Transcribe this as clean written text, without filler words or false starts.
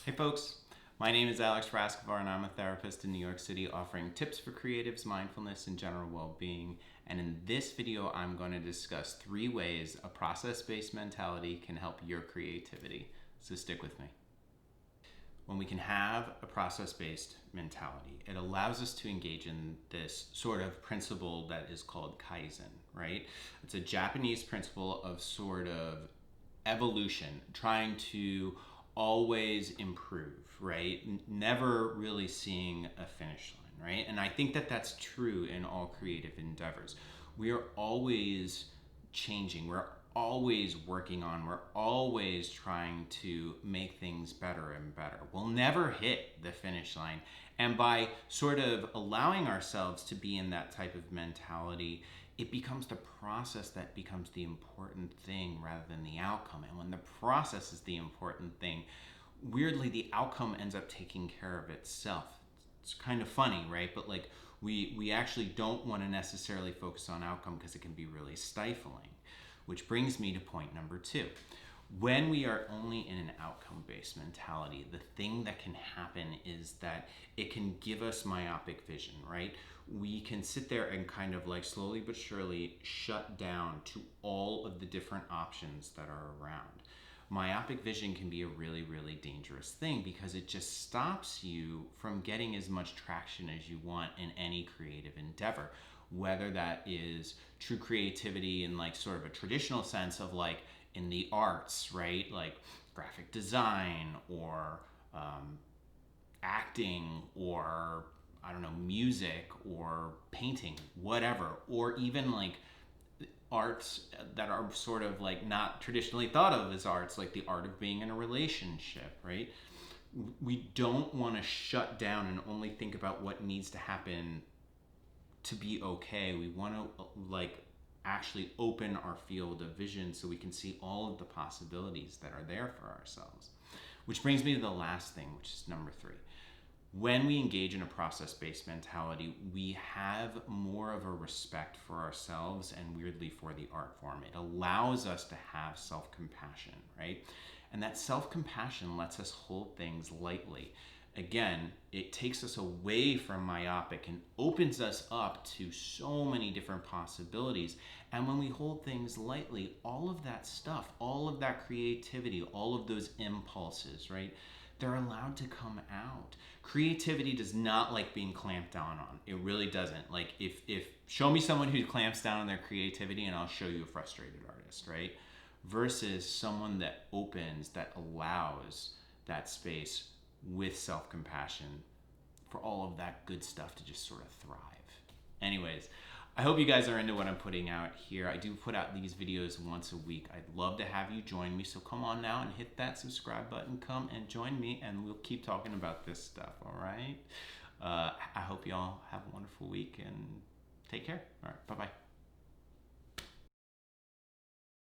Hey folks, my name is Alex Raskovar and I'm a therapist in New York City offering tips for creatives, mindfulness, and general well-being. And in this video, I'm going to discuss 3 ways a process-based mentality can help your creativity. So stick with me. When we can have a process-based mentality, it allows us to engage in this sort of principle that is called Kaizen, right? It's a Japanese principle of sort of evolution, trying to always improve, right? Never really seeing a finish line, right? And I think that that's true in all creative endeavors. We are always changing. We're always working on, we're always trying to make things better and better. We'll never hit the finish line. And by sort of allowing ourselves to be in that type of mentality, it becomes the process that becomes the important thing rather than the outcome. And when the process is the important thing, weirdly, the outcome ends up taking care of itself. It's kind of funny, right? But like we actually don't want to necessarily focus on outcome because it can be really stifling. Which brings me to point number 2. When we are only in an outcome-based mentality, the thing that can happen is that it can give us myopic vision, right? We can sit there and kind of like slowly but surely shut down to all of the different options that are around. Myopic vision can be a really, really dangerous thing because it just stops you from getting as much traction as you want in any creative endeavor. Whether that is true creativity in like sort of a traditional sense of like in the arts, right? Like graphic design or acting or I don't know, music or painting, whatever, or even like arts that are sort of like not traditionally thought of as arts, like the art of being in a relationship, right? We don't want to shut down and only think about what needs to happen to be okay. We want to like actually open our field of vision so we can see all of the possibilities that are there for ourselves. Which brings me to the last thing, which is number 3. When we engage in a process-based mentality, we have more of a respect for ourselves and weirdly for the art form. It allows us to have self-compassion, right? And that self-compassion lets us hold things lightly. Again, it takes us away from myopic and opens us up to so many different possibilities. And when we hold things lightly, all of that stuff, all of that creativity, all of those impulses, right? They're allowed to come out. Creativity does not like being clamped down on. It really doesn't. Like if show me someone who clamps down on their creativity and I'll show you a frustrated artist, right? Versus someone that opens, that allows that space with self-compassion for all of that good stuff to just sort of thrive. Anyways, I hope you guys are into what I'm putting out here. I do put out these videos once a week. I'd love to have you join me. So come on now and hit that subscribe button. Come and join me and we'll keep talking about this stuff, all right? I hope y'all have a wonderful week and take care. All right, bye-bye.